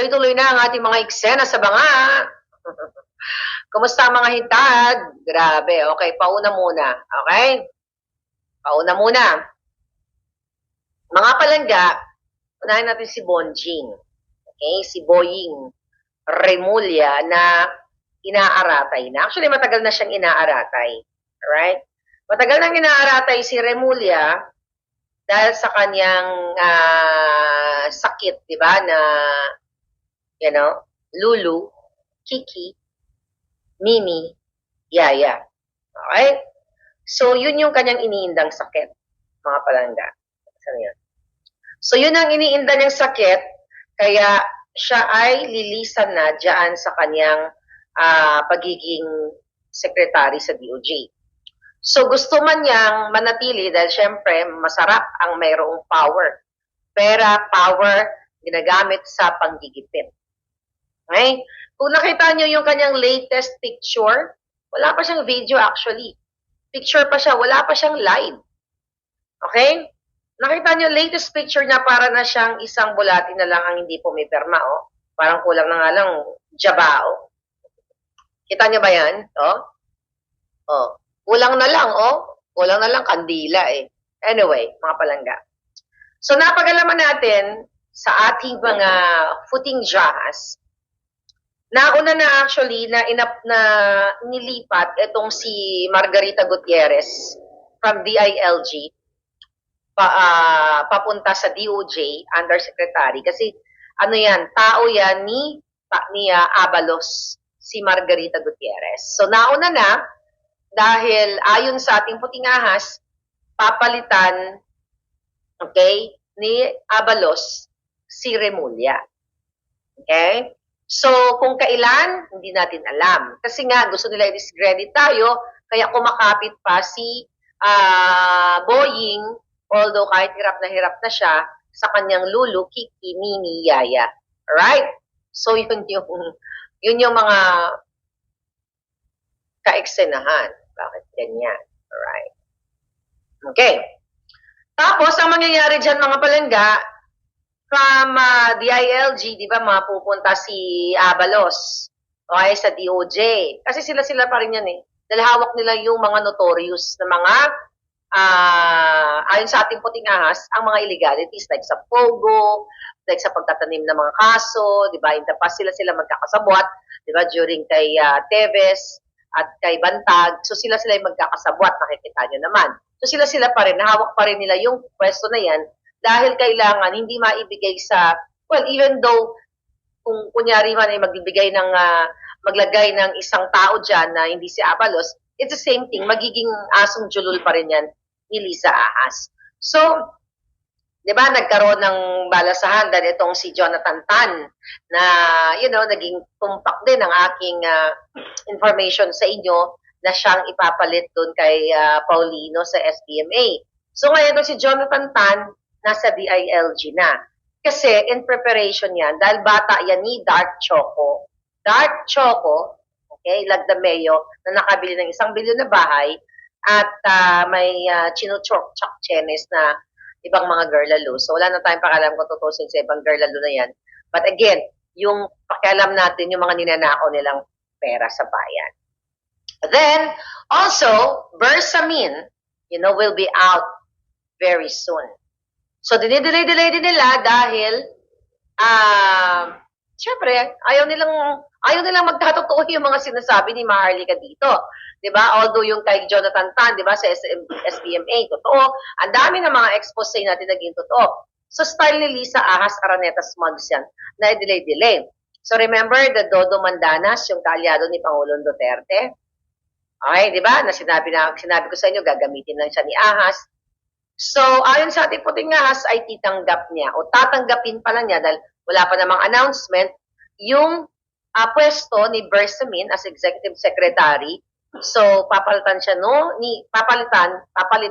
tuloy-tuloy na ang ating mga eksena sa banga. Kumusta mga hitad? Grabe. Okay, pauna muna. Okay? Pauna muna. Mga palangga, unahin natin si Bonjing. Okay? Si Boying Remulla na inaaratay na. Actually, matagal na siyang inaaratay. Alright? Matagal nang inaaratay si Remulla dahil sa kanyang sakit, di ba, na, Lulu, Kiki, Mimi, Yaya. Okay? So, yun yung kanyang iniindang sakit, mga palangga. Saan yun? So, yun ang iniinda niyang sakit, kaya siya ay lilisan na dyan sa kanyang pagiging secretary sa DOJ. So, gusto man niyang manatili dahil syempre, masarap ang mayroong power. Pera, power, ginagamit sa panggigipit. Okay? Kung nakita niyo yung kanyang latest picture, wala pa siyang video actually. Picture pa siya, wala pa siyang live. Okay? Nakita niyo latest picture niya para na siyang isang bulati na lang ang hindi pumiperma, oh. Parang kulang na nga lang, jabao. Kita niyo ba yan? Oh? Oh. Kulang na lang, oh. Kulang na lang, kandila, eh. Anyway, mga palangga. So, napagalaman natin sa ating mga footing jahas, nauna na actually na nilipat itong si Margarita Gutierrez from DILG papunta sa DOJ Undersecretary kasi ano yan, tao yan ni Abalos, si Margarita Gutierrez. So nauna na dahil ayon sa ating puting ahas, papalitan ni Abalos si Remulla. Okay? So, kung kailan, hindi natin alam. Kasi nga, gusto nila i-discredit tayo, kaya kumakapit pa si Boying, although kahit hirap na siya, sa kanyang Lulu, Kiki, Mimi, Yaya. Alright? So, yun yung mga kaeksenahan. Bakit ganyan? Alright. Okay. Tapos, ang mangyayari dyan, mga palangga, from DILG, di ba, mapupunta si Abalos, okay, sa DOJ. Kasi sila pa rin yan eh. Dahil hawak nila yung mga notorious na mga, ayon sa ating puting ahas, ang mga illegalities like sa Pogo, like sa pagtatanim ng mga kaso, di ba, in the past sila magkakasabwat, di ba, during kay Teves at kay Bantag. So sila yung magkakasabwat, nakikita nyo naman. So sila pa rin, nahawak pa rin nila yung pwesto na yan, dahil kailangan hindi maibigay sa, well, even though kung kunyari man ay maglagay ng isang tao dyan na hindi si Abalos, it's the same thing, magiging asong julul pa rin yan ni Lisa Ahas. So, di ba, nagkaroon ng balasahan dahil itong si Jonathan Tan na, naging tumpak din ang aking information sa inyo na siyang ipapalit doon kay Paulino sa SDMA. So, ngayon si Jonathan Tan, nasa DILG na. Kasi in preparation yan, dahil bata yan ni Dark Choco. Dark Choco, okay, Lagdameo, na nakabili ng 1 bilyon na bahay at may chinuchok chenes na ibang mga girlalo. So wala na tayong pakialam kung tutusin sa ibang girlalo na yan. But again, yung pakialam natin, yung mga ninanakaw nilang pera sa bayan. Then, also, Bersamin, will be out very soon. So, dinidelay din nila dahil, syempre, ayaw nilang magkatotoo yung mga sinasabi ni Maharlika dito. Diba? Although yung kay Jonathan Tan, diba, sa SBMA, totoo. Ang dami ng mga expose natin naging totoo. So, style ni Lisa Ahas Araneta Smugs yan, na delay. So, remember the Dodo Mandanas, yung kaalyado ni Pangulong Duterte? Okay, diba? Sinabi ko sa inyo, gagamitin lang siya ni Ahas. So, ayon sa ating puting ahas ay titanggap niya o tatanggapin pa lang niya dahil wala pa namang announcement yung pwesto ni Bersamin as Executive Secretary. So, papalit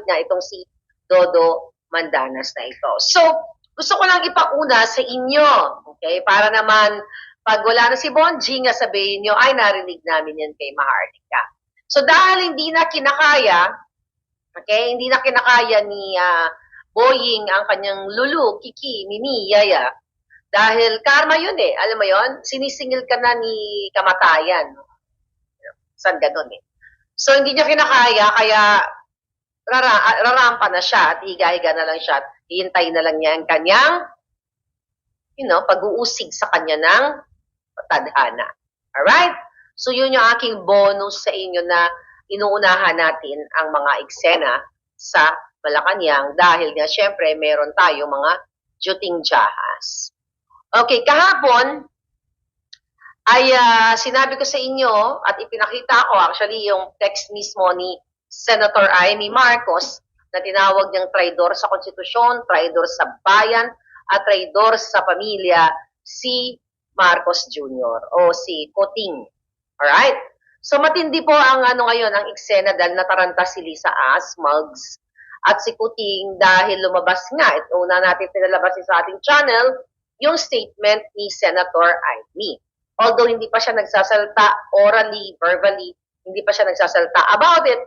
niya itong si Dodo Mandanas na ito. So, gusto ko lang ipauna sa inyo, okay? Para naman, pag wala na si Bonjing, sabihin nyo, ay narinig namin yan kay Maharlika. So, dahil hindi na kinakaya, okay, hindi na kinakaya ni Boying ang kanyang Lulu, Kiki, Mimi, Yaya. Dahil karma yun eh. Alam mo yun? Sinisingil ka na ni kamatayan. San ganun eh. So, hindi niya kinakaya, kaya rarampa na siya at higa-higa na lang siya at hihintay na lang niya ang kanyang, pag-uusig sa kanya ng tadhana. Alright? So, yun yung aking bonus sa inyo na inuunahan natin ang mga eksena sa Malacanang dahil nga syempre meron tayo mga juting jahas. Okay, kahapon ay sinabi ko sa inyo at ipinakita ko actually yung text mismo ni Senator Amy Marcos na tinawag niyang traidor sa konstitusyon, traidor sa bayan, at traidor sa pamilya si Marcos Jr. o si Coting. Alright? So matindi po ang ngayon, ang eksena dahil nataranta si Lisa Asmugs at si Coting dahil lumabas nga, una natin pinalabas sa ating channel, yung statement ni Senator Amy. Although hindi pa siya nagsasalta orally, verbally, hindi pa siya nagsasalta about it.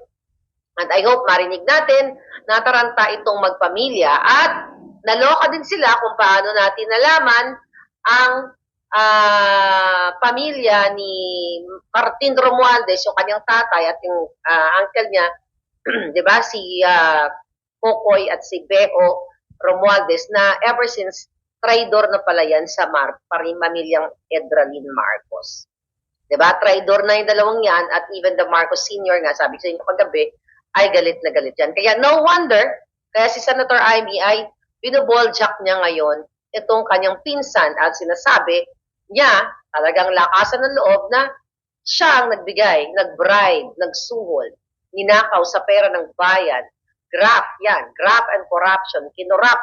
And I hope marinig natin, nataranta itong magpamilya at naloka din sila kung paano natin nalaman ang pamilya ni Martin Romualdez, yung kanyang tatay at yung uncle niya, di ba, si Kokoy at si Beo Romualdez na ever since traidor na pala yan sa pamilyang Edralin Marcos. Diba? Traidor na yung dalawang yan at even the Marcos Sr. nga, sabi ko sa inyo kagabi, ay galit na galit yan. Kaya no wonder, kaya si Senator Amy ay binuboljack niya ngayon itong kanyang pinsan at sinasabi niya, talagang lakasan ng loob na siya ang nagbigay, nag-bribe, nagsuhol, ninakaw sa pera ng bayan, graft yan, graft and corruption, kinurap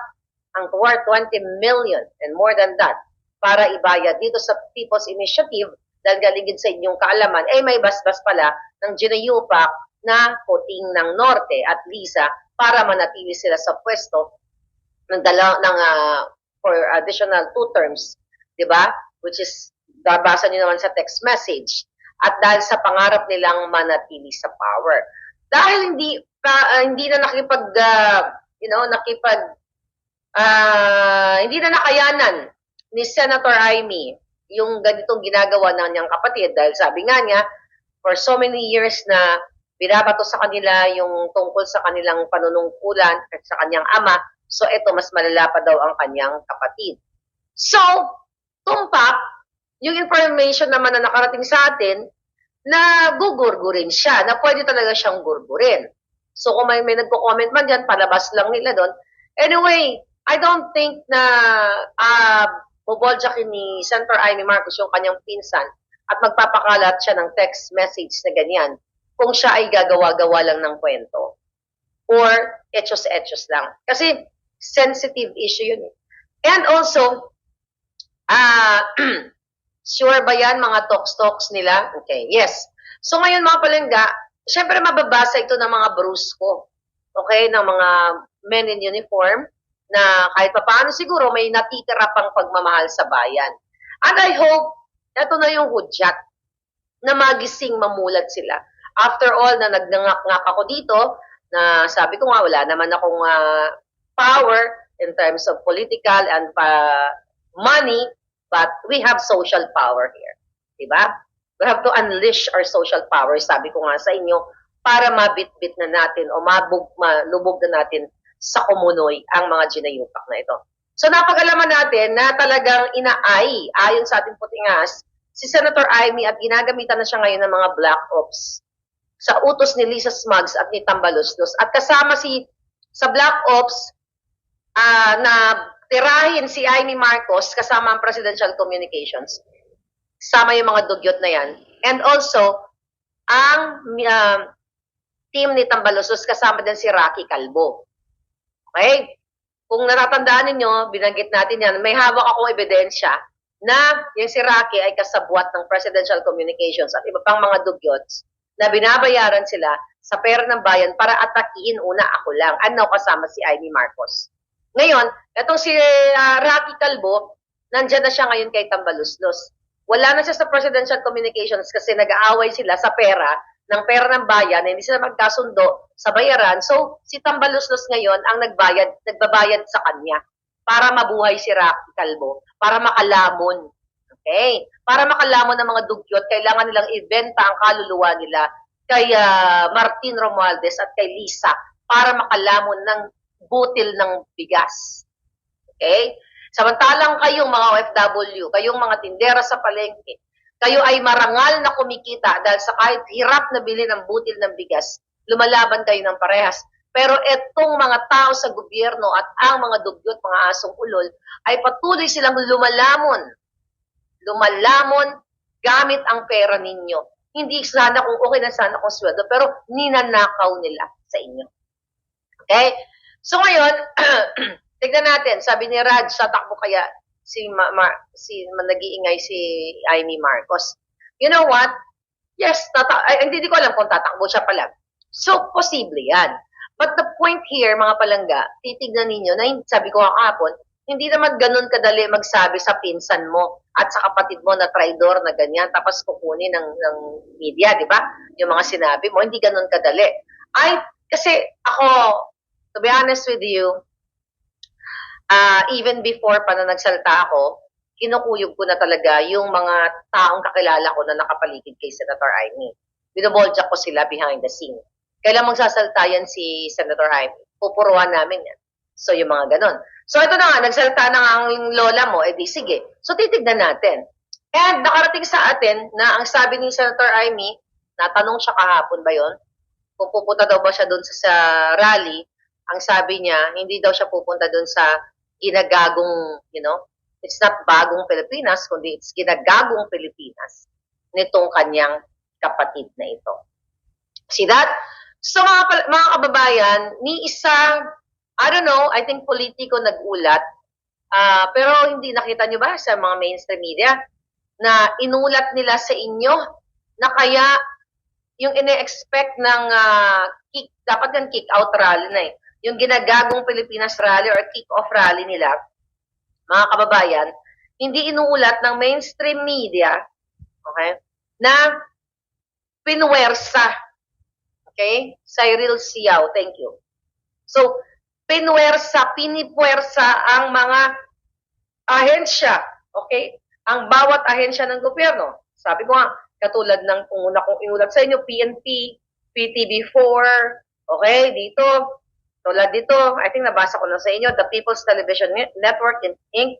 ang worth 20 million and more than that para ibayad dito sa People's Initiative dahil galigid sa inyong kaalaman, may basbas pala ng ginayupak na Coting ng Norte at Lisa para manatili sila sa pwesto ng for additional 2 terms, di ba? Which is, babasa niyo naman sa text message. At dahil sa pangarap nilang manatili sa power. Dahil hindi na hindi na nakayanan ni Senator Amy yung ganitong ginagawa ng niyang kapatid dahil sabi nga niya, for so many years na binabato sa kanila yung tungkol sa kanilang panunungkulan at sa kanyang ama, so ito mas malala pa daw ang kanyang kapatid. So, tumpak yung information naman na nakarating sa atin na gugurgurin siya, na pwede talaga siyang gurgurin. So kung may nagko-comment man dyan, palabas lang nila doon. Anyway, I don't think na buboljakin ni Senator Amy Marcos yung kanyang pinsan at magpapakalat siya ng text message na ganyan kung siya ay gagawa-gawa lang ng kwento or etchos-etchos lang. Kasi sensitive issue yun. And also, sure ba yan mga talks nila? Okay, yes. So ngayon mga palengga, syempre mababasa ito ng mga brusko. Okay, ng mga men in uniform na kahit pa paano siguro may natitira pang pagmamahal sa bayan. And I hope, ito na yung hudyat na magising mamulat sila. After all, na nagnangak-ngak ako dito, na sabi ko nga wala naman akong power in terms of political and money, but we have social power here. Diba? We have to unleash our social power, sabi ko nga sa inyo, para mabitbit na natin o malubog na natin sa kumunoy ang mga ginayupak na ito. So napag-alaman natin na talagang ayon sa ating putingas, si Senator Amy at ginagamitan na siya ngayon ng mga black ops sa utos ni Lisa Smugs at ni Tambaloslos. At kasama sa black ops na tirahin si Amy Marcos kasama ang Presidential Communications. Kasama yung mga dugyot na yan. And also, ang team ni Tambaloslos kasama din si Rocky Calvo. Okay? Kung natatandaan ninyo, binanggit natin yan, may hawak akong ebidensya na yung si Rocky ay kasabwat ng Presidential Communications at iba pang mga dugyots na binabayaran sila sa pera ng bayan para atakihin una ako lang. Ano kasama si Amy Marcos. Ngayon, itong si Rocky Calvo, nandyan na siya ngayon kay Tambaloslos. Wala na siya sa Presidential Communications kasi nag-aaway sila sa pera ng bayan, hindi sila magkasundo sa bayaran. So, si Tambaloslos ngayon ang nagbabayad sa kanya para mabuhay si Rocky Calvo, para makalamon. Okay? Para makalamon ng mga dugyot, kailangan nilang ibenta ang kaluluwa nila kay Martin Romualdez at kay Lisa para makalamon ng butil ng bigas. Okay? Samantalang kayong mga OFW, kayong mga tindera sa palengke, kayo ay marangal na kumikita dahil sa kahit hirap na bilhin ng butil ng bigas, lumalaban kayo ng parehas. Pero etong mga tao sa gobyerno at ang mga dugyot, mga asong ulol, ay patuloy silang lumalamon gamit ang pera ninyo. Hindi sana kung okay na sana kung sweldo, pero ninanakaw nila sa inyo. Okay? So ngayon, tignan natin, sabi ni Raj, tatakbo kaya nag-iingay si Amy Marcos. You know what? Yes, hindi ko alam kung tatakbo siya pala. So, posible yan. But the point here, mga palangga, titignan ninyo, na sabi ko kahapon, hindi naman ganun kadali magsabi sa pinsan mo at sa kapatid mo na traidor na ganyan, tapos kukunin ng media, di ba? Yung mga sinabi mo, hindi ganun kadali. Kasi ako, to be honest with you, even before pa na nagsalta ako, kinukuyog ko na talaga yung mga taong kakilala ko na nakapaligid kay Senator Amy. Binoboldyak ko sila behind the scene. Kailan magsasalta yan si Senator Amy? Pupuruan namin yan. So, yung mga ganon. So, ito na nga, nagsalta na nga ang lola mo, di sige. So, titignan natin. And nakarating sa atin na ang sabi ni Senator Amy, natanong siya kahapon ba yon? Kung pupunta daw ba siya doon sa rally, ang sabi niya, hindi daw siya pupunta doon sa ginagagong, it's not bagong Pilipinas, kundi it's ginagagong Pilipinas nitong kanyang kapatid na ito. See that? So mga kababayan, ni isa, I don't know, I think politiko nag-ulat, pero hindi nakita nyo ba sa mga mainstream media na inulat nila sa inyo na kaya yung ine-expect ng dapat yan kick-out rally na eh. Yung ginagagong Pilipinas rally or kick-off rally nila, mga kababayan, hindi inuulat ng mainstream media, okay, na pinwersa. Okay? Cyril Siao, thank you. So, pinipwersa ang mga ahensya, okay? Ang bawat ahensya ng gobyerno. Sabi ko nga, katulad ng kung una kong inulat sa inyo, PNP, PTV4, okay, dito, tulad dito, I think nabasa ko na sa inyo, the People's Television Network Inc.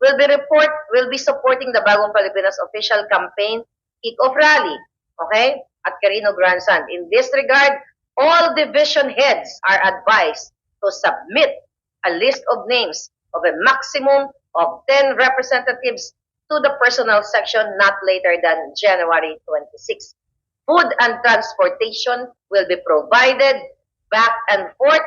will be supporting the Bagong Pilipinas official campaign kick-off rally, okay, at Carino Grandstand. In this regard, all division heads are advised to submit a list of names of a maximum of 10 representatives to the personnel section not later than January 26. Food and transportation will be provided back and forth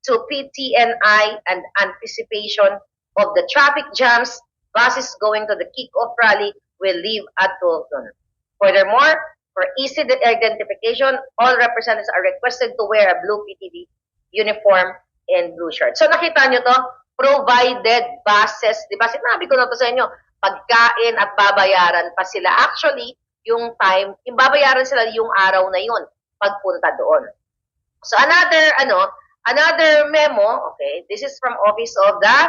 to PTNI and anticipation of the traffic jams. Buses going to the kick-off rally will leave at 12 noon. Furthermore, for easy identification, all representatives are requested to wear a blue PTV uniform and blue shirt. So nakita nyo to, provided buses. Diba sinabi ko na to sa inyo, pagkain at babayaran pa sila. Actually, yung time, yung babayaran sila yung araw na yun, pagpunta doon. So another memo, okay, this is from Office of the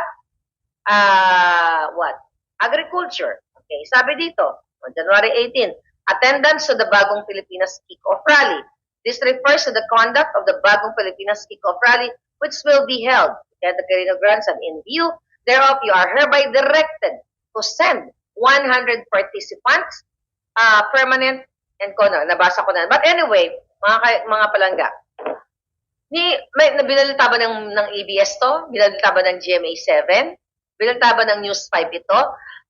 Agriculture. Okay, sabi dito, on January 18, attendance to the Bagong Pilipinas Kick-Off Rally. This refers to the conduct of the Bagong Pilipinas Kick-Off Rally, which will be held at the Carino Grandstand. In view thereof, you are hereby directed to send 100 participants, permanent and nabasa ko na. But anyway, mga palangga, binalita ba ng ABS to? Binalita ba ng GMA7? Binalita ba ng News 5 ito?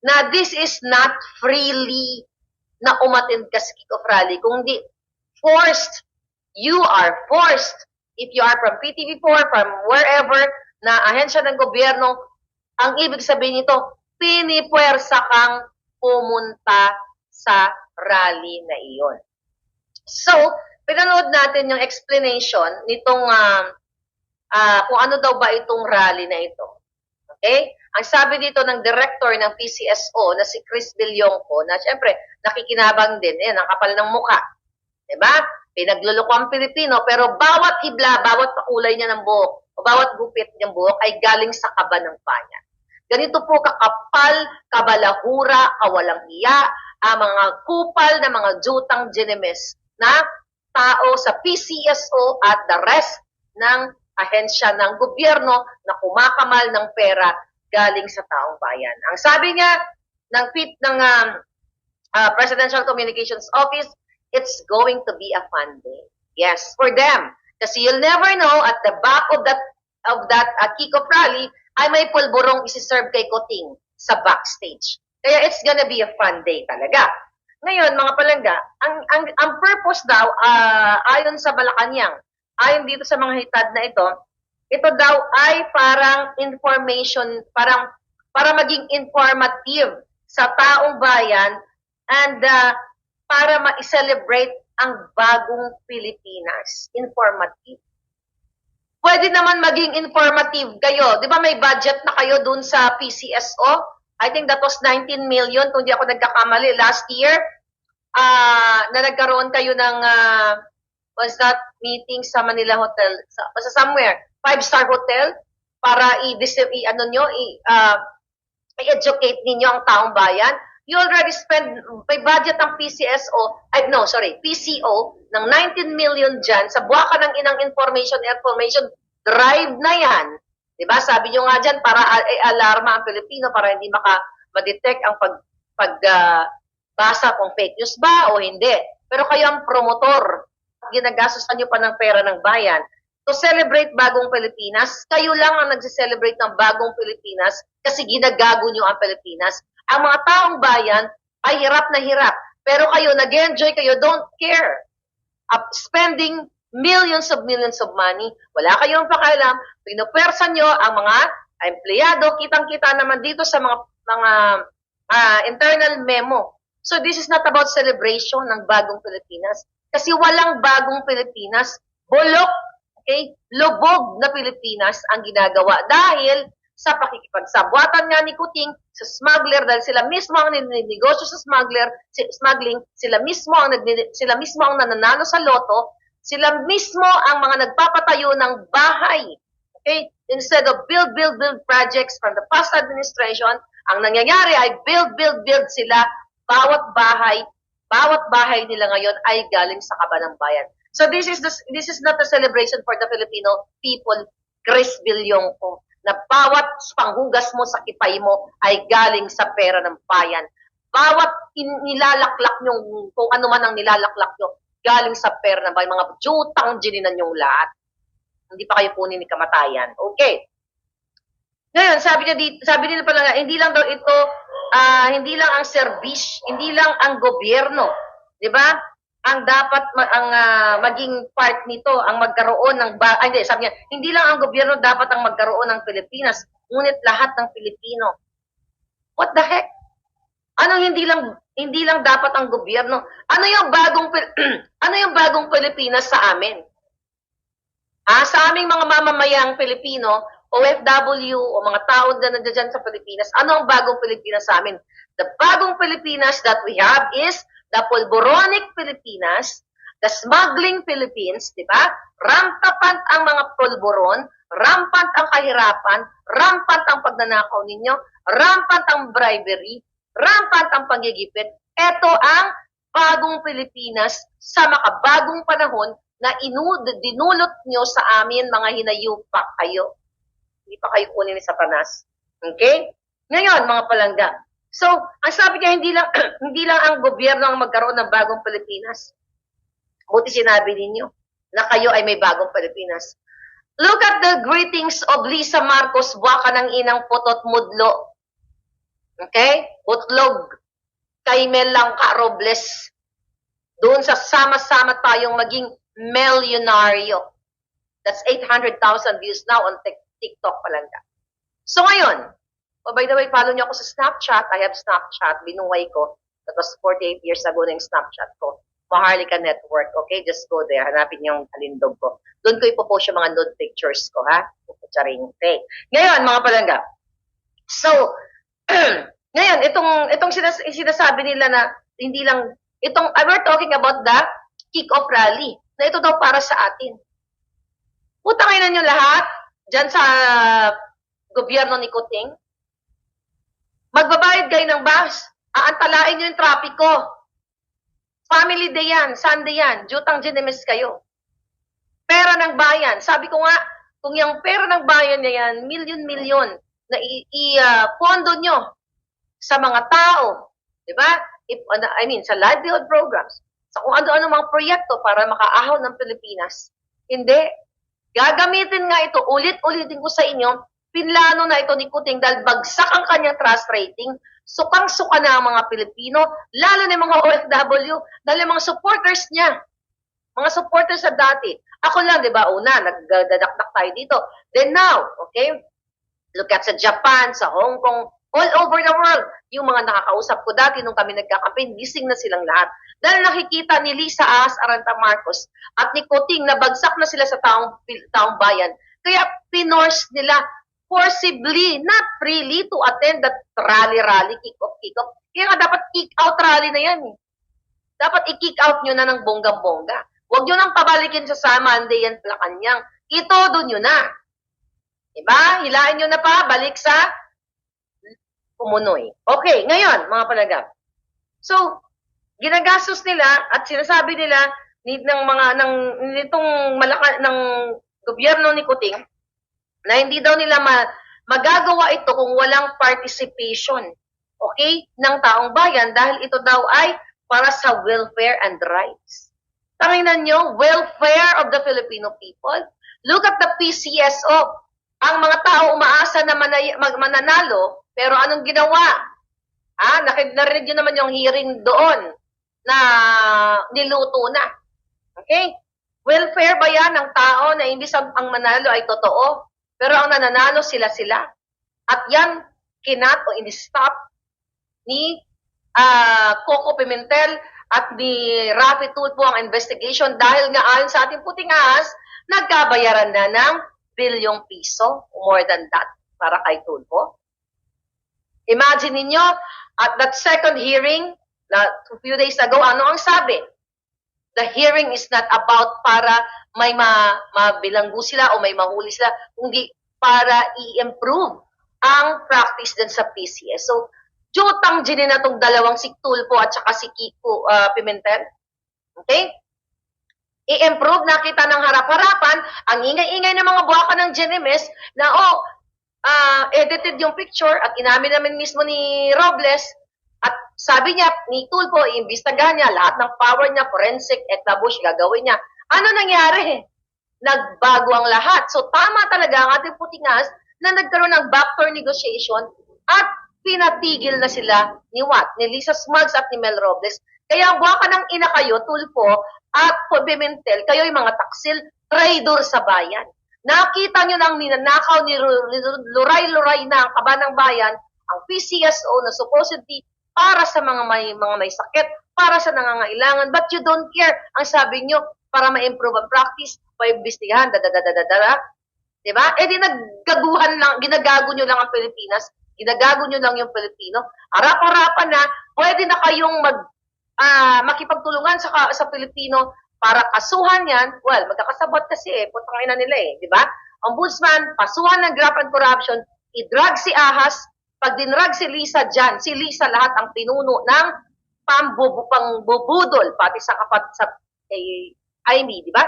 Na this is not freely na umattend ka sa kick-off rally, kundi forced. You are forced. If you are from PTV4, from wherever, na ahensya ng gobyerno, ang ibig sabihin nito, pinipwersa kang pumunta sa rally na iyon. So, pinanood natin yung explanation nitong kung ano daw ba itong rally na ito. Okay? Ang sabi dito ng director ng PCSO na si Chris Villonco, na siyempre nakikinabang din, ang kapal ng muka. Diba? Pinagluloko ang Pilipino, pero bawat hibla, bawat pakulay niya ng buhok, o bawat gupit niyang buhok ay galing sa kaba ng panya. Ganito po kakapal, kabalahura, kawalang hiya, ang mga kupal na mga jutang ginemes na tao sa PCSO at the rest ng ahensya ng gobyerno na kumakamal ng pera galing sa taong bayan. Ang sabi niya ng Presidential Communications Office, it's going to be a fun day. Yes, for them. Kasi you'll never know, at the back of that kick-off rally, ay may pulburong isi-serve kay Kuting sa backstage. Kaya it's gonna be a fun day talaga. Ngayon, mga palangga, ang purpose daw, ayon sa Malacanang, ayon dito sa mga hitad na ito daw ay parang information, para maging informative sa taong bayan and para ma-celebrate ang bagong Pilipinas. Informative. Pwede naman maging informative kayo. Di ba may budget na kayo dun sa PCSO? I think that was 19 million, kung di ako nagkakamali, last year, na nagkaroon kayo ng, was that meeting sa Manila Hotel? Sa somewhere, 5-star hotel, para i-educate ninyo ang taong bayan. You already spend, may budget ang PCO ng 19 million dyan sa buwaka ng inang information drive na yan. Diba? Sabi nyo nga dyan, para alarma ang Pilipino, para hindi ma-detect ang pagbasa kung fake news ba o hindi. Pero kayo ang promotor, ginagastosan nyo pa ng pera ng bayan. To celebrate bagong Pilipinas, kayo lang ang nagse-celebrate ng bagong Pilipinas kasi ginagago nyo ang Pilipinas. Ang mga taong bayan ay hirap na hirap. Pero kayo, nag-enjoy kayo, don't care. Spending millions of money, wala kayong pakialam, pinupwersa nyo ang mga empleyado, kitang-kita naman dito sa mga internal memo. So this is not about celebration ng bagong Pilipinas. Kasi walang bagong Pilipinas, bulok, okay, lubog na Pilipinas ang ginagawa dahil sa pakikipagsabwatan nga ni Kuting sa smuggler, dahil sila mismo ang ninegosyo sa smuggling, sila mismo ang nananalo sa loto, sila mismo ang mga nagpapatayo ng bahay. Okay? Instead of build projects from the past administration, ang nangyayari ay build sila. Bawat bahay nila ngayon ay galing sa kaba ng bayan. So this is not a celebration for the Filipino people, Chris Villonco, na bawat panghugas mo sa kipay mo ay galing sa pera ng bayan. Bawat nilalaklak nyo, kung ano man ang nilalaklak nyo, galing sa pera ng bayan. Mga jutang gininan yung lahat. Hindi pa kayo kunin ni kamatayan. Okay. Ngayon, sabi nila pala, hindi lang daw ito, hindi lang ang service, hindi lang ang gobyerno, di ba? Ang dapat maging part nito, ang magkaroon ng sabi niya, hindi lang ang gobyerno dapat ang magkaroon ng Pilipinas, ngunit lahat ng Pilipino. What the heck? Ano hindi lang dapat ang gobyerno? Ano yung bagong Pilipinas sa amin? Sa aming mga mamamayang Pilipino, OFW o mga tao na nandiyan sa Pilipinas, ano ang bagong Pilipinas sa amin? The bagong Pilipinas that we have is the pulboronic Pilipinas, the smuggling Philippines, di ba? Rampant ang mga pulboron, rampant ang kahirapan, rampant ang pagnanakaw ninyo, rampant ang bribery, rampant ang panggigipit. Ito ang bagong Pilipinas sa makabagong panahon na dinulot nyo sa amin, mga hinayupak kayo. Hindi pa kayo kunin ni Satanas. Okay? Ngayon, mga palangga. So, ang sabi niya, hindi lang ang gobyerno ang magkaroon ng bagong Pilipinas. Buti sinabi ninyo na kayo ay may bagong Pilipinas. Look at the greetings of Lisa Marcos, buwaka ng inang putot mudlo. Okay? Butlog. Kay Melangka Robles. Doon sa sama-sama tayong maging milyonaryo. That's 800,000 views now on TikTok palangga. So ngayon, by the way, follow niyo ako sa Snapchat. I have Snapchat. Binuhay ko. That was 48 years ago na yung Snapchat ko. Maharlika Network. Okay? Just go there. Hanapin niyo yung alindog ko. Doon ko ipopost yung mga nude pictures ko, ha? Charing. Okay. Ngayon, mga palangga. So, ngayon, itong sinasabi nila na hindi lang, we're talking about the kick-off rally. Na ito daw para sa atin. Putangin na nyo lahat dyan sa gobyerno ni Kuting. Magbabayad kayo ng bus. Aantalain nyo yung trapiko. Family day yan, Sunday yan, jutang ginemis kayo. Pera ng bayan. Sabi ko nga, kung yung pera ng bayan na yan, milyon-milyon na pondo nyo sa mga tao, di ba? I mean, sa livelihood programs, sa kung ano-ano mga proyekto para makaahaw ng Pilipinas. Hindi. Gagamitin nga ito, ulit-ulitin ko sa inyo, pinlano na ito ni Kuting dahil bagsak ang kanyang trust rating, sukang-suka na ang mga Pilipino, lalo na yung mga OFW, dahil yung mga supporters niya, mga supporters sa dati. Ako lang, di ba, una, nagdadakdak tayo dito. Then now, okay, look at sa Japan, sa Hong Kong, all over the world, yung mga nakakausap ko dati nung kami nagkakampin, gising na silang lahat. Dahil nakikita ni Lisa Ahas Aranta Marcos at ni Kuting na bagsak na sila sa taong bayan. Kaya pinorse nila forcibly, not freely, to attend that rally, kick-off. Kaya nga dapat kick-out rally na yan. Dapat i-kick out nyo na ng bonggang-bongga. Huwag nyo nang pabalikin sa Monday yan Malacanang. Itodo nyo na. Diba? Hilain nyo na pa, balik sa Pumunoy. Okay, ngayon, mga palagap. So, ginagastos nila at sinasabi nila ng gobyerno ni Kuting na hindi daw nila magagawa ito kung walang participation, okay, ng taong bayan dahil ito daw ay para sa welfare and rights. Tanginan nyo, welfare of the Filipino people. Look at the PCSO. Ang mga tao umaasa na mananalo, pero anong ginawa? Narinig nyo naman yung hearing doon na niluto na. Okay? Welfare ba yan ng tao na imbis ang manalo ay totoo? Pero ang nananalo sila-sila. At yan, kinat o in-stop ni Coco Pimentel at ni Rafi Tulfo ang investigation dahil nga ayon sa ating Puting Ahas, nagkabayaran na ng bilyong piso, more than that, para kay Tulfo. Imagine ninyo, at that second hearing, a few days ago, ano ang sabi? The hearing is not about para may mabilanggo sila o may mahuli sila, kundi para i-improve ang practice din sa PCS. So, jutang ginin na itong dalawang si Tulfo at saka si Kiko Pimentel. Okay? I-improve, nakita ng harap-harapan, ang ingay-ingay ng mga buwaka ng GNMS na, edited yung picture at inamin namin mismo ni Robles at sabi niya, ni Tulfo, iimbestigahan niya lahat ng power niya, forensic, etabush, gagawin niya. Ano nangyari? Nagbago ang lahat. So, tama talaga ang ating Puting Ahas na nagkaroon ng backdoor negotiation at pinatigil na sila ni Lisa Smugs at ni Mel Robles. Kaya buwaka ng ina kayo, Tulfo at Pimentel, kayo yung mga taksil, traidor sa bayan. Nakita nyo nang ninanakaw ni luray-luray na ang kaba ng bayan, ang PCSO na supposedly para sa mga may sakit, para sa nangangailangan, but you don't care. Ang sabi nyo, para ma-improve ang practice, paimbestigahan, diba? Di naggaguhan lang, ginagago nyo lang ang Pilipinas, ginagago nyo lang yung Pilipino, harap-harapan na, pwede na kayong makipagtulungan sa Pilipino para kasuhan yan. Well, magkakasabot kasi putang ina nila di ba? Ombudsman, pasuhan ng graft and corruption, i-drag si Ahas, pag dinrag si Lisa dyan, si Lisa lahat ang pinuno ng pangbubudol, pati sa kay Amy, di ba?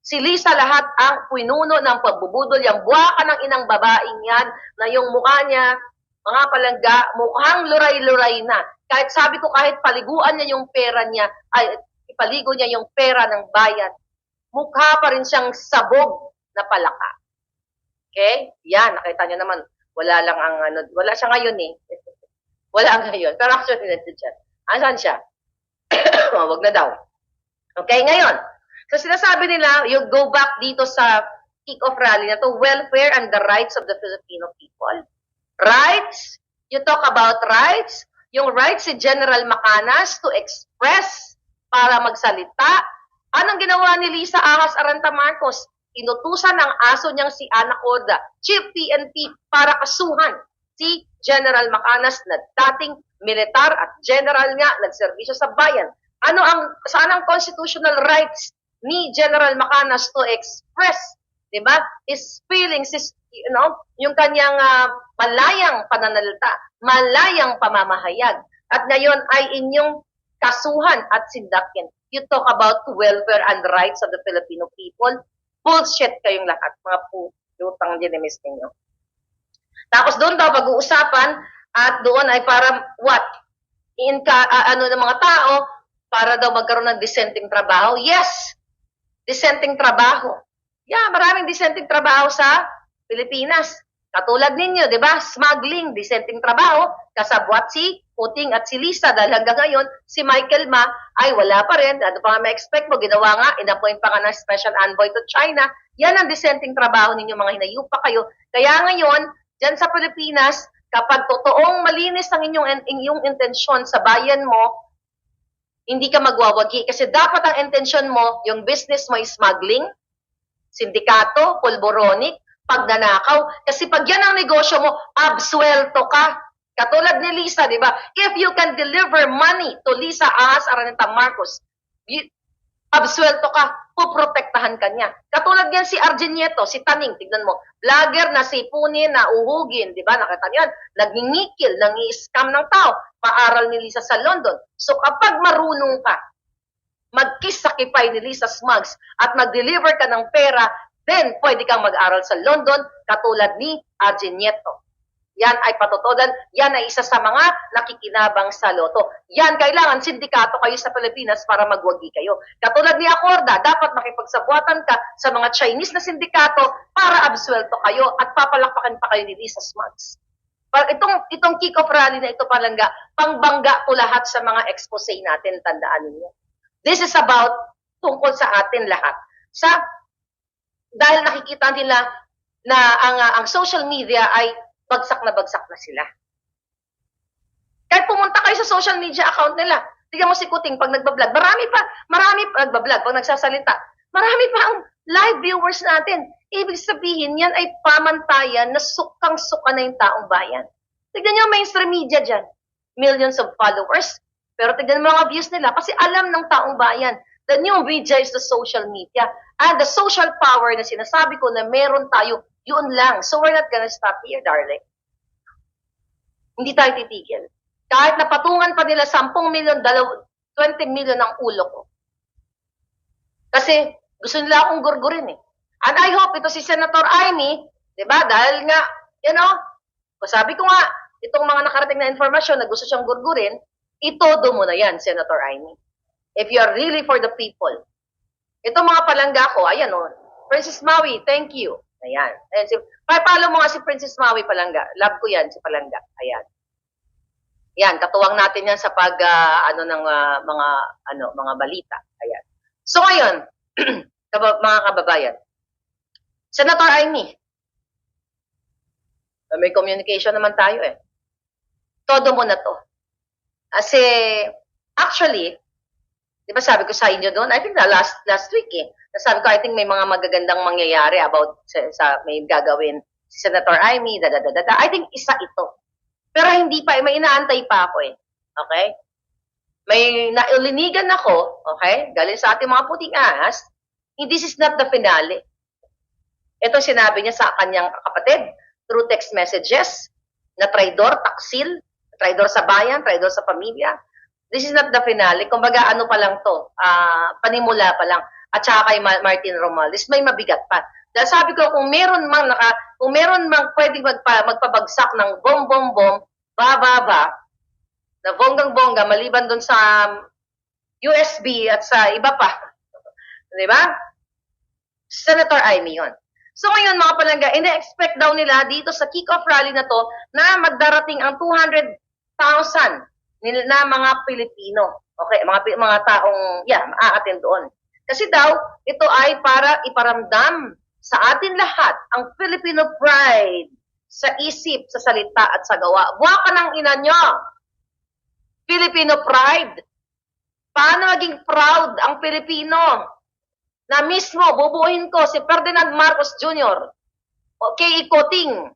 Si Lisa lahat ang pinuno ng pagbubudol, yung buwaka ng inang babaeng yan, na yung mukha niya, mga palangga, mukhang luray-luray na. Kahit sabi ko, kahit paliguan niya yung pera niya, ay ipaligo niya yung pera ng bayan, mukha pa rin siyang sabog na palaka. Okay? Yan, nakita niyo naman, wala siya ngayon Wala ngayon. Pero actually, nandun siya. Asan siya? Wag na daw. Okay, ngayon. So, sinasabi nila, you go back dito sa kick-off rally na to, welfare and the rights of the Filipino people. Rights? You talk about rights? Yung rights si General Macanas to express, para magsalita. Anong ginawa ni Lisa Ahas Aranta Marcos? Inutusan ng aso niyang si Ana Corda, Chief PNP, para kasuhan si General Macanas na dating militar at general nga, nagserbisyo sa bayan. Saan ang constitutional rights ni General Macanas to express, diba, his feelings, his yung kanyang malayang pananalita, malayang pamamahayag. At ngayon ay inyong kasuhan at sindakin. You talk about welfare and rights of the Filipino people. Bullshit kayong lahat, mga putang dinimis ninyo. Tapos doon daw pag-uusapan at doon ay para what? Ng mga tao para daw magkaroon ng dissenting trabaho. Yes, dissenting trabaho. Yeah, maraming dissenting trabaho sa Pilipinas. Katulad ninyo, di ba? Smuggling, dissenting trabaho. Kasabwat si Puting at si Lisa. Dahil hanggang ngayon, si Michael Ma ay wala pa rin. Ano pa nga ma-expect mo? Ginawa nga, inappoint pa nga ng special envoy to China. Yan ang dissenting trabaho ninyo, mga hinayupa kayo. Kaya ngayon, dyan sa Pilipinas, kapag totoong malinis ang inyong intensyon sa bayan mo, hindi ka magwawagi. Kasi dapat ang intensyon mo, yung business mo is smuggling, sindikato, pulboronic, pagnanakaw. Kasi pag yan ang negosyo mo, absuelto ka. Katulad ni Lisa, di ba? If you can deliver money to Lisa Ahas Araneta Marcos, absuelto ka, puprotektahan ka niya. Katulad yan si Arjen Nieto, si Taning, tignan mo, vlogger na sipunin, na uhugin, di ba? Nakita niyo yan, nagingikil, nangi-scam ng tao, paaral ni Lisa sa London. So kapag marunong ka, mag-kiss-sakipay ni Lisa Smugs at mag-deliver ka ng pera, then pwede kang mag-aral sa London katulad ni Arjen Nieto. Yan ay patotodan, yan ay isa sa mga nakikinabang sa loto. Yan, kailangan sindikato kayo sa Pilipinas para magwagi kayo. Katulad ni Acorda, dapat makipagsabuatan ka sa mga Chinese na sindikato para absuelto kayo at papalakpakan pa kayo ni Lisa Smugs. Itong kick-off rally na ito, Palangga, pangbangga po lahat sa mga expose natin, tandaan ninyo. This is about tungkol sa atin lahat. Dahil nakikita nila na ang social media ay bagsak na sila. Kahit pumunta kayo sa social media account nila, tignan mo si Kuting pag nagbablog, marami pa nagbablog, pag nagsasalita, marami pa ang live viewers natin. Ibig sabihin, yan ay pamantayan na sukang-suka na yung taong bayan. Tignan nyo mainstream media dyan, millions of followers, pero tignan mo mga views nila kasi alam ng taong bayan. The new media is the social media. And the social power na sinasabi ko na meron tayo, yun lang. So we're not gonna stop here, darling. Hindi tayo titigil. Kahit napatungan pa nila 10 million, 20 million ang ulo ko. Kasi gusto nila akong gurgurin eh. And I hope ito si Senator Amy, di ba? Dahil nga, sabi ko nga, itong mga nakarating na informasyon na gusto siyang gurgurin, itodo mo na yan, Senator Amy. If you are really for the people. Itong mga palangga ko, ayan Princess Maui, thank you. Ayan. Follow mo nga si Princess Maui Palangga. Love ko yan, si Palangga. Ayan. Yan, katuwang natin yan sa mga balita. Ayan. So ngayon, mga kababayan, Senator Amy, may communication naman tayo eh. Todo mo na to. Kasi, actually, di ba sabi ko sa inyo doon, I think last week sabi ko, I think may mga magagandang mangyayari about may gagawin si Senator Amy, I think isa ito. Pero hindi pa, may inaantay pa ako eh. Okay? May naulinigan ako, okay? Galing sa ating mga puting ahas, this is not the finale. Ito sinabi niya sa kanyang kapatid through text messages na traidor, taksil, traidor sa bayan, traidor sa pamilya. This is not the finale. Kumbaga, pa lang to, panimula pa lang. At saka kay Martin Romualdez, may mabigat pa. Dahil sabi ko, kung meron mang pwedeng magpabagsak ng bom-bom-bom, ba, na bonggang-bongga, maliban dun sa USB at sa iba pa. Di ba? Senator Amy yun. So ngayon, mga palangga, ina-expect daw nila dito sa kick-off rally na to na magdarating ang 200,000 na mga Pilipino. Okay, mga taong, aatin doon. Kasi daw, ito ay para iparamdam sa atin lahat ang Filipino pride sa isip, sa salita at sa gawa. Buwa ka ng ina nyo! Filipino pride. Paano maging proud ang Pilipino? Na mismo, bubuhin ko si Ferdinand Marcos Jr., K.E. Coting,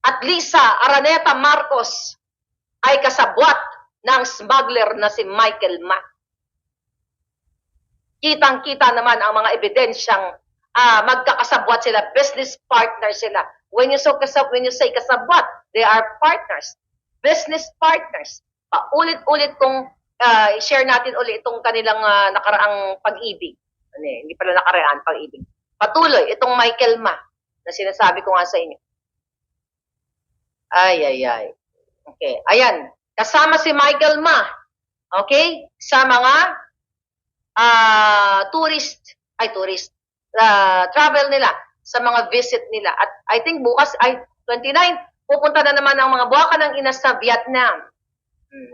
at Lisa Araneta Marcos ay kasabwat ng smuggler na si Michael Ma. Kitang-kita naman ang mga ebidensyang magkakasabwat sila, business partner sila. When you say kasabwat, they are partners, business partners. Paulit-ulit kong share natin ulit itong kanilang nakaraang pag-ibig. Hindi pala nakaraan, pag-ibig. Patuloy, itong Michael Ma, na sinasabi ko nga sa inyo. Ay. Okay, ayan. Kasama si Michael Ma, okay, sa mga travel nila, sa mga visit nila. At I think bukas ay 29, pupunta na naman ang mga buwaka ng ina sa Vietnam.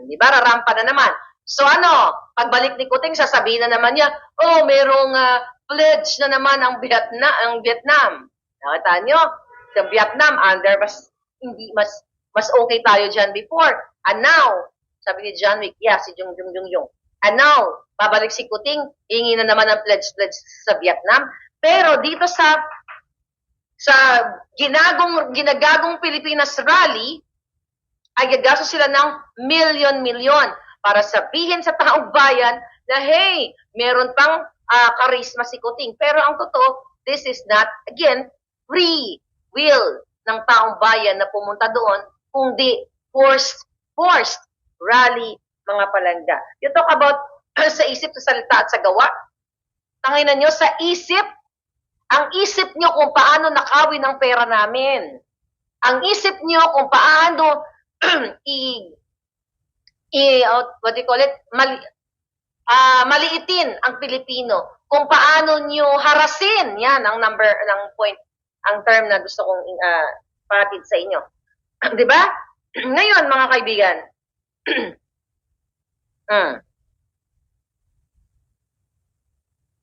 Di ba? Rarampa na naman. So pagbalik ni Kuting, sasabihin na naman niya, merong pledge na naman ang Vietnam. Nakita nyo? Sa Vietnam, mas okay tayo dyan before. And now, sabi ni John Wick, si Jung. And now, babalik si Kuting, hingi na naman ang pledge sa Vietnam. Pero dito sa ginagagong Pilipinas rally, ay gagastos sila ng milyon-milyon para sabihin sa taong bayan na, hey, meron pang karisma si Kuting. Pero ang totoo, this is not, again, free will ng taong bayan na pumunta doon, kundi forced rally, mga palangga. You talk about sa isip, sa salita at sa gawa. Tanginan nyo, sa isip, ang isip nyo kung paano nakawin ang pera namin. Ang isip nyo kung paano what do you call it? Maliitin ang Pilipino. Kung paano nyo harasin, yan ang point, ang term na gusto kong patid sa inyo. Diba? Ngayon, mga kaibigan,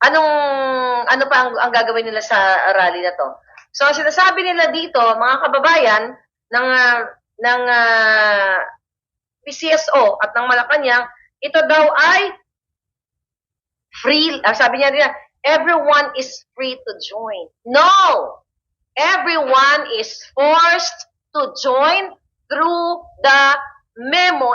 ano pa ang gagawin nila sa rally na to? So, sinasabi nila dito, mga kababayan, ng PCSO at ng Malacanang, ito daw ay free, sabi niya rin, everyone is free to join. No! Everyone is forced to join through the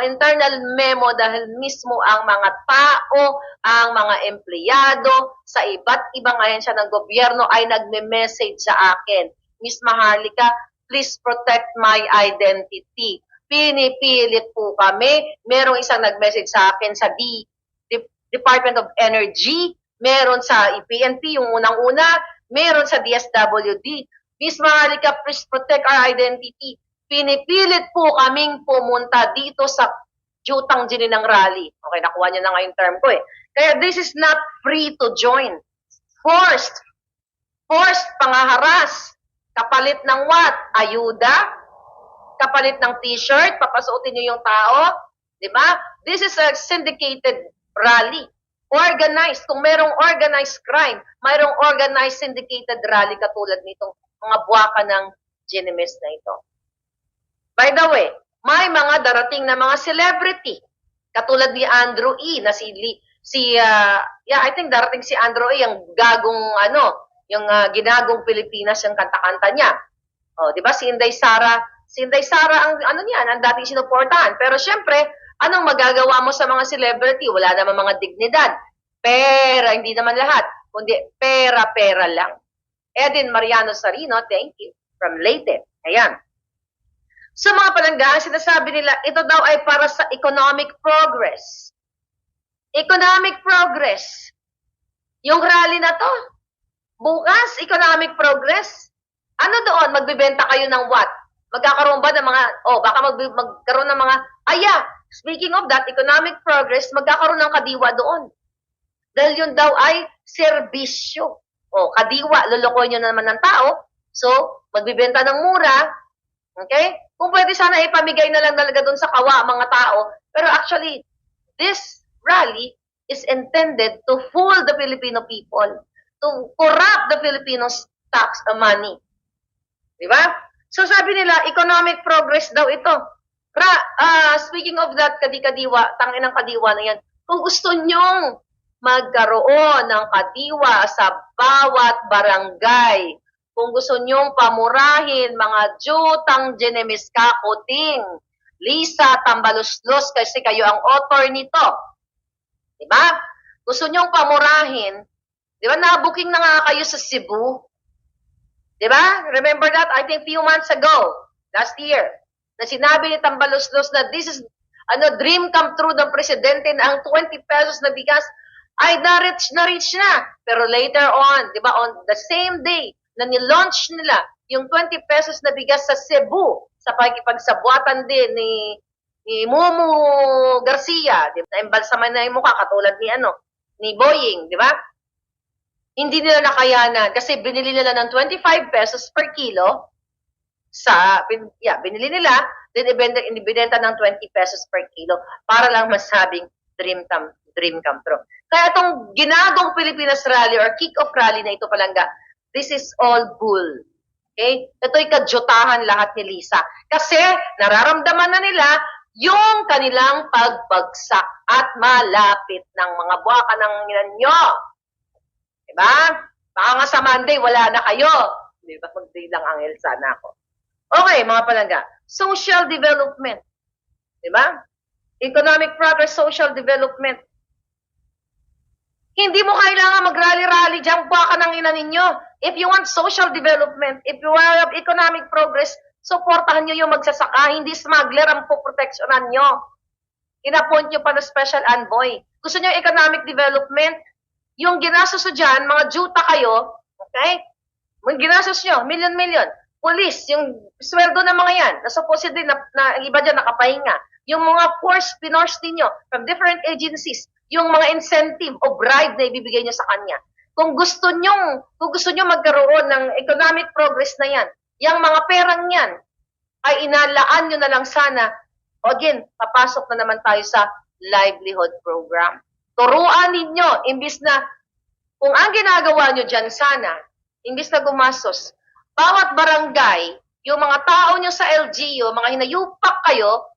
internal memo, dahil mismo ang mga tao, ang mga empleyado sa iba't ibang ahensya ng gobyerno ay nagme-message sa akin, Miss Maharlika, please protect my identity. Pinipilit po kami. Merong isang nag-message sa akin sa Department of Energy, meron sa EPNP, yung unang-una, meron sa DSWD. Miss Maharlika, please protect our identity. Pinipilit po kaming pumunta dito sa Jutang Jininang Rally. Okay, nakuha niyo na nga yung term ko eh. Kaya this is not free to join. Forced, pangaharas. Kapalit ng what? Ayuda? Kapalit ng t-shirt? Papasuotin niyo yung tao? Diba? This is a syndicated rally. Organized. Kung merong organized crime, mayroong organized syndicated rally katulad nitong mga buwaka ng Ginimis na ito. By the way, may mga darating na mga celebrity. Katulad ni Andrew E. na I think darating si Andrew E. yung ginagong Pilipinas, yung kanta-kanta niya. Di ba? Si Inday Sara ang ang dating sinuportahan. Pero syempre, anong magagawa mo sa mga celebrity? Wala naman mga dignidad. Pera, hindi naman lahat. Kundi pera lang. Edin Mariano Sarino, thank you. From Leyte. Ayan. So mga palangga, sinasabi nila, ito daw ay para sa economic progress. Economic progress. Yung rally na to, bukas, economic progress. Ano doon? Magbibenta kayo ng what? Magkakaroon ba ng mga, baka magkaroon ng mga, speaking of that, economic progress, magkakaroon ng kadiwa doon. Dahil yun daw ay serbisyo. Kadiwa, lulukoy nyo naman ng tao. So, magbibenta ng mura. Okay? Kung pwede sana ipamigay na lang talaga doon sa kawa mga tao. Pero actually, this rally is intended to fool the Filipino people, to corrupt the Filipinos' tax money. Diba? So sabi nila, economic progress daw ito. Speaking of that, kadiwa, tangin ng kadiwa na yan, kung gusto nyong magkaroon ng kadiwa sa bawat barangay, kung gusto nyong pamurahin mga Jutang Ginimis Kuting, Lisa Tambaluslos, kasi kayo ang author nito. Diba? Gusto nyong pamurahin, Di ba, na-booking na nga kayo sa Cebu? Di ba? Remember that? I think few months ago, last year, na sinabi ni Tambaluslos na this is dream come true ng presidente na ang 20 pesos na bigas ay na-reach na. Pero later on, di ba, on the same day na nilaunch nila yung 20 pesos na bigas sa Cebu, sa pagkipagsabuatan din ni Mumu Garcia, di ba? Na-embalsaman na yung mukha, katulad ni Boying, di ba? Hindi nila nakayanan kasi binili nila ng 25 pesos per kilo binili nila, then ibinenta ng 20 pesos per kilo para lang masabing dream come true. Kaya itong ginagong Pilipinas Rally or kick-off rally na ito palangga, this is all bull. Okay? Ito'y kadyutahan lahat ni Lisa. Kasi nararamdaman na nila yung kanilang pagbagsak at malapit ng mga buwaka ng nyo. Diba? Baka nga sa Monday, wala na kayo. Diba? Mag-day lang angel sana ako. Okay, mga palangga. Social development. Diba? Economic progress, social development. Hindi mo kailangan mag-rally-rally dyan, buwaka ng ina ninyo. If you want social development, if you want economic progress, supportahan nyo yung magsasaka, hindi smuggler ang poproteksyonan nyo. Inappoint nyo pa na special envoy. Gusto nyo economic development? Yung ginastos nyo dyan, mga juta kayo, okay? Yung ginastos nyo, million. Police, yung sweldo ng mga yan, na supposedly na iba dyan nakapahinga. Yung mga force pinors ninyo from different agencies, yung mga incentive o bribe na ibibigay nyo sa kanya. Kung gusto nyo magkaroon ng economic progress na yan, yung mga perang yan, ay inalaan nyo na lang sana. O again, papasok na naman tayo sa livelihood program. Turuan ninyo, imbis na, kung ang ginagawa nyo dyan sana, imbis na gumastos, bawat barangay, yung mga tao nyo sa LGU, mga hinayupak kayo,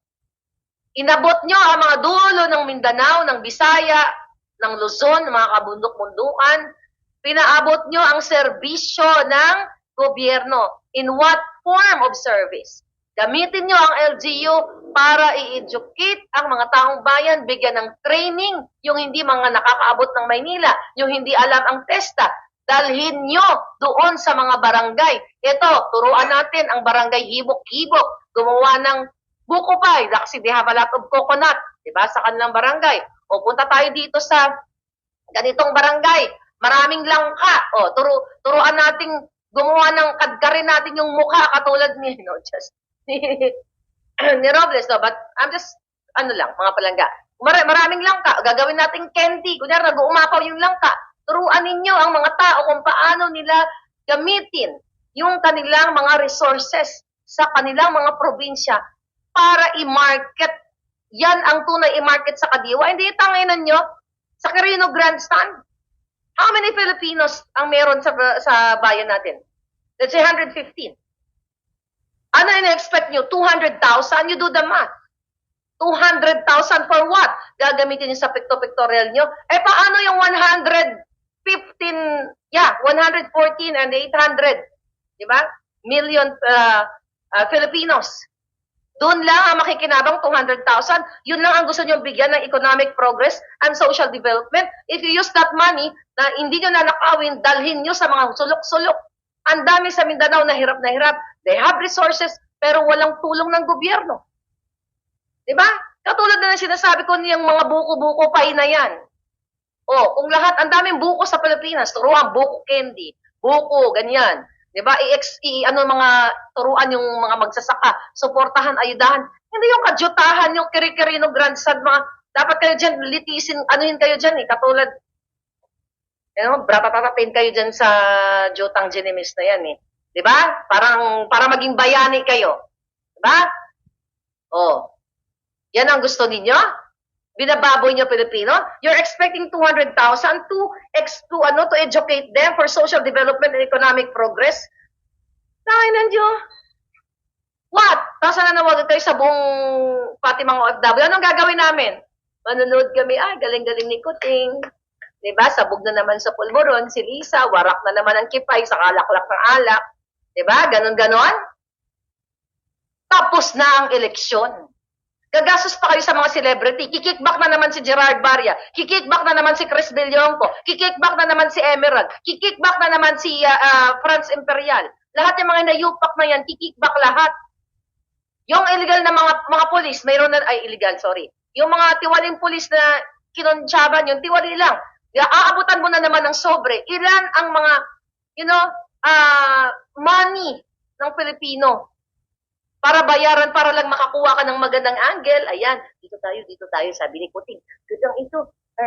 inabot nyo ang mga dulo ng Mindanao, ng Bisaya, ng Luzon, ng mga kabundok-mundukan, pinaabot nyo ang serbisyo ng gobyerno. In what form of service? Gamitin nyo ang LGU para i-educate ang mga taong bayan, bigyan ng training, yung hindi mga nakakaabot ng Maynila, yung hindi alam ang TESTA, dalhin nyo doon sa mga barangay. Ito, turuan natin ang barangay hibok-hibok, gumawa ng buko pie, kasi they have a lot of coconut, diba, sa kanilang barangay. O punta tayo dito sa ganitong barangay, maraming langka. O, turuan natin gumawa ng kadkarin natin yung mukha katulad ni, ni Robles, no? But I'm just, mga palangga. Maraming langka, gagawin natin candy. Kunyari, nag-uumapaw yung langka. Turuan ninyo ang mga tao kung paano nila gamitin yung kanilang mga resources sa kanilang mga probinsya para i-market. Yan ang tunay i-market sa Kadiwa. Hindi tanginan nyo sa Quirino Grandstand. How many Filipinos ang meron sa bayan natin? Let's say 115. Ano in-expect nyo? 200,000? You do the math. 200,000 for what? Gagamitin nyo sa pictorial nyo? Eh, paano yung 114 and 800, diba? Million Filipinos. Doon lang ang makikinabang 200,000. Yun lang ang gusto nyo bigyan ng economic progress and social development. If you use that money na hindi nyo nanakawin, dalhin nyo sa mga sulok-sulok. Ang dami sa Mindanao na hirap na hirap. They have resources pero walang tulong ng gobyerno. Diba? Katulad na sinasabi ko niyang mga buko-buko pay na yan. O, kung lahat, ang daming buko sa Pilipinas, turuan, buko candy, buko, ganyan. Diba? Turuan yung mga magsasaka, suportahan, ayudahan. Hindi yung kadyutahan, yung kiri-kirino grandstand, dapat kayo dyan, litisin, anuhin kayo dyan katulad, bratatatin kayo dyan sa Jotang Genemis na yan Diba? Para maging bayani kayo. Diba? O, yan ang gusto ninyo? Binababoy nyo Pilipino? You're expecting 200,000 to educate them for social development and economic progress? Nainan nyo? What? Tapos na nawagan kayo sa buong pati mga OFW. Anong gagawin namin? Manonood kami, galing-galing ni Kuting. Diba? Sabog na naman sa pulburon, si Lisa, warak na naman ang kipay sa kalaklak ng alak. Diba? Ganon-ganon. Tapos na ang eleksyon. Gagastos pa kayo sa mga celebrity. Kikickback na naman si Gerard Barria. Kikickback na naman si Chris Billonco. Kikickback na naman si Emerald. Kikickback na naman si Franz Imperial. Lahat yung mga nayupak na yan, kikickback lahat. Yung illegal na mga polis, mayroon na, ay illegal, sorry. Yung mga tiwaling polis na kinuntsaban, yung tiwali lang. Aabutan mo na naman ng sobre. Ilan ang mga, money ng Pilipino para bayaran, para lang makakuha ka ng magandang angle. Ayan, dito tayo, sabi ni Kuting. Gandang ito.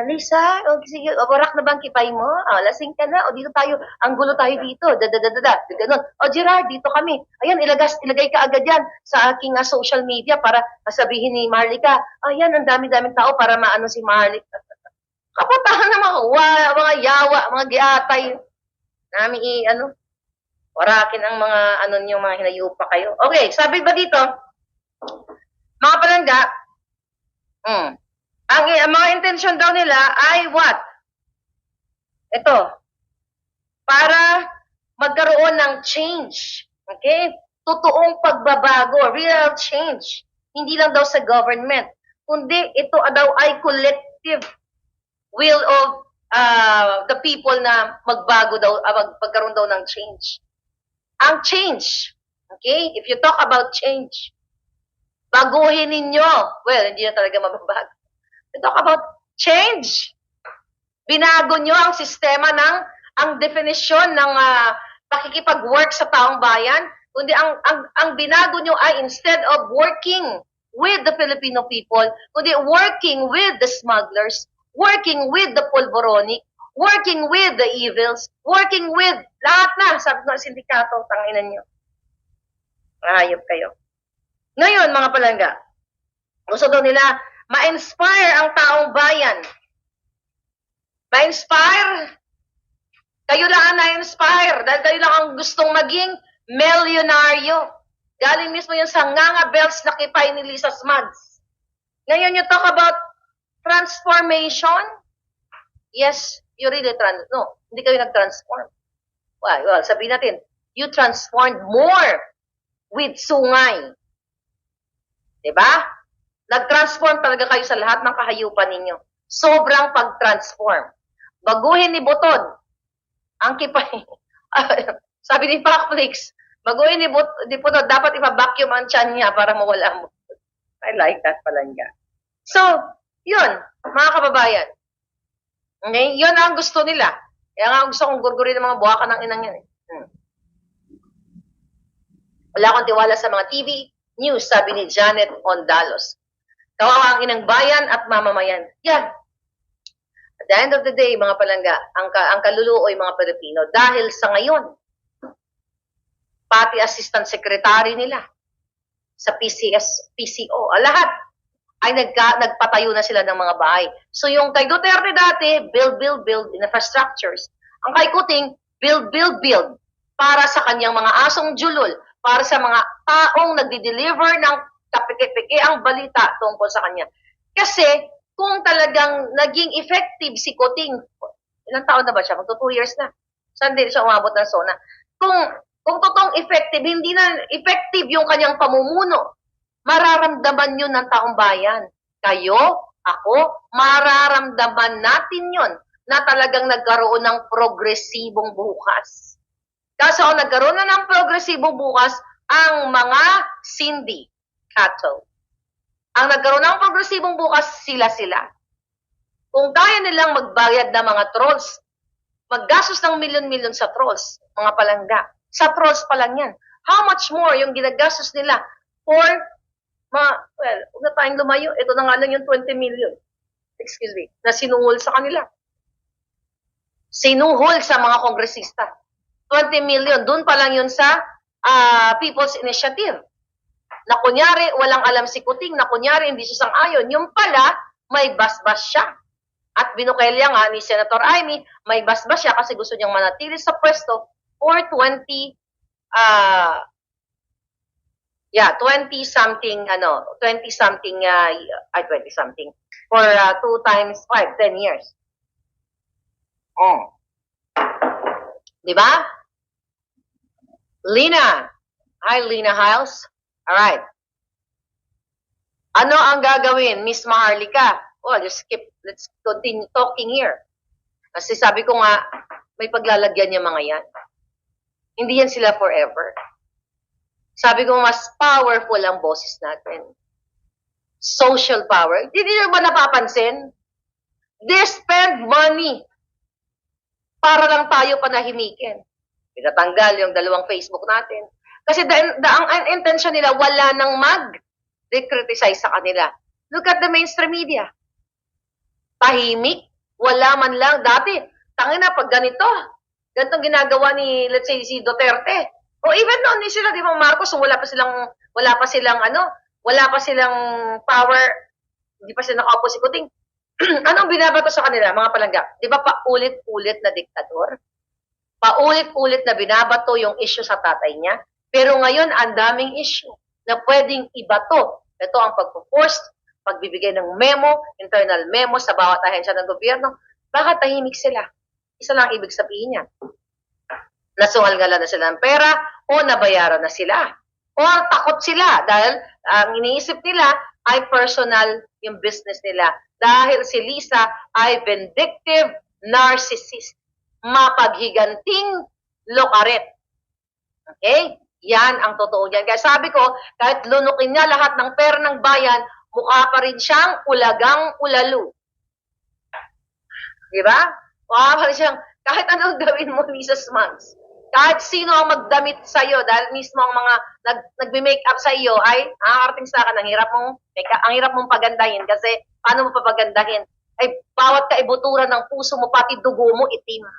Lisa, sige, warak na bang kipay mo? Lasing ka na. Dito tayo, ang gulo tayo dito. Ganun. Gerard, dito kami. Ayan, ilagay ka agad yan sa aking social media para sabihin ni Marlica. Ayan, ang dami-daming tao para maano si Marlica. Kapatahan na mga yawa, mga giatay. Warakin ang mga mga hinayupa kayo. Okay, sabi ba dito, mga palangga, ang mga intensyon daw nila ay what? Ito, para magkaroon ng change. Okay? Totoong pagbabago, real change. Hindi lang daw sa government, kundi ito daw ay collective will of the people na magbago daw, magkaroon daw ng change. Ang change, okay? If you talk about change, baguhin ninyo. Well, hindi na talaga mababago. You talk about change. Binago nyo ang sistema ang definisyon ng pakikipag-work sa taong bayan, kundi ang binago nyo ay instead of working with the Filipino people, kundi working with the smugglers, working with the polvoronic, working with the evils, working with lahat na, sabi ng sindikato, tanginan nyo. Ayop kayo. Ngayon, mga palangga, gusto daw nila ma-inspire ang taong bayan. Ma-inspire? Kayo lang ang na-inspire dahil kayo lang ang gustong maging milyonaryo. Galing mismo yun sa nganga bells na kipay ni Lisa Smugs. Ngayon, you talk about transformation? Yes, you really no, hindi kayo nag-transform. Well, sabihin natin, you transformed more with sungay. Diba? Nag-transform talaga kayo sa lahat ng kahayupan ninyo. Sobrang pag-transform. Baguhin ni Butod ang kipay. Sabi ni Pacflix, baguhin ni Butod, dapat ipa-vacuum ang tiyan niya para mawala mo. I like that palangga. So, yun, mga kababayan. Okay? Yun ang gusto nila. Kaya nga gusto kong gurgurin ng mga buwakan ng inang yan. Wala akong tiwala sa mga TV news, sabi ni Janet Ondalos. Kawawa ang inang bayan at mamamayan. Yan. At the end of the day, mga palangga, ang kaluluoy mga Pilipino, dahil sa ngayon, pati assistant secretary nila sa PCO, lahat ay nagpatayo na sila ng mga bahay. So yung kay Duterte dati, build infrastructures. Ang kay Kuting, build para sa kanyang mga asong julol, para sa mga taong nagdi-deliver ng kapike-pike ang balita tungkol sa kanya. Kasi kung talagang naging effective si Kuting, ilang taon na ba siya? Magto 2 years na. Saan din siya umabot ng SONA? Kung totoong effective, hindi na effective yung kanyang pamumuno, mararamdaman yun ng taong bayan. Kayo, ako, mararamdaman natin yun na talagang nagkaroon ng progresibong bukas. Kaso nagkaroon na ng progresibong bukas ang mga sindikato. Ang nagkaroon ng progresibong bukas, sila-sila. Kung kaya nilang magbayad ng mga trolls, maggastos ng milyon-milyon sa trolls, mga palangga. Sa trolls pa lang yan. How much more yung ginagastos nila for huwag na tayong lumayo. Ito na nga lang yung 20 million. Excuse me. Na sinuhol sa kanila. Sinuhol sa mga kongresista. 20 million. Doon pa lang yun sa People's Initiative. Na kunyari, walang alam si Kuting, na kunyari, hindi siya sang-ayon. Yung pala, may basbas siya. At binukelya nga ni Senator Amy, may basbas siya kasi gusto niyang manatili sa pwesto for 20 something for 2 times 5, 10 years. Diba? Lina. Hi, Lina Hiles. Alright. Ano ang gagawin, Miss Maharlika? Well, let's continue talking here. Kasi sabi ko nga, may paglalagyan yung mga yan. Hindi yan sila forever. Sabi ko, mas powerful ang boses natin. Social power. Hindi nyo ba napapansin? They spend money para lang tayo panahimikin. Pinatanggal yung 2 Facebook natin. Kasi ang intention nila, wala nang mag-criticize sa kanila. Look at the mainstream media. Tahimik, wala man lang. Dati, tangina pag ganitong ginagawa ni, let's say, si Duterte. O even noon ni sila, di ba, Marcos, wala pa silang power, hindi pa sila nakaupo si Kuting. Anong binabato sa kanila, mga palangga? Di ba paulit-ulit na diktador? Paulit-ulit na binabato yung issue sa tatay niya. Pero ngayon, ang daming issue na pwedeng ibato. Ito ang pagpo-force, pagbibigay ng memo, internal memo sa bawat ahensya ng gobyerno. Baka tahimik sila. Isa lang ibig sabihin niya. Nasungal-ngala na sila ng pera o nabayaran na sila. O takot sila dahil ang iniisip nila ay personal yung business nila. Dahil si Lisa ay vindictive narcissist. Mapaghiganting lokaret. Okay? Yan ang totoo niyan. Kaya sabi ko, kahit lunukin niya lahat ng pera ng bayan, mukha pa rin siyang ulagang ulalu. Di ba? Mukha pa rin siyang, kahit anong gawin mo, Lisa Smangs, kahit sino ang magdamit sa iyo, dahil mismo ang mga nagbe-make up sa iyo ay nakakarating sa akin, ang hirap mong pagandahin kasi paano mo papagandahin? Ay bawat kaibuturan ng puso mo, pati dugo mo itim.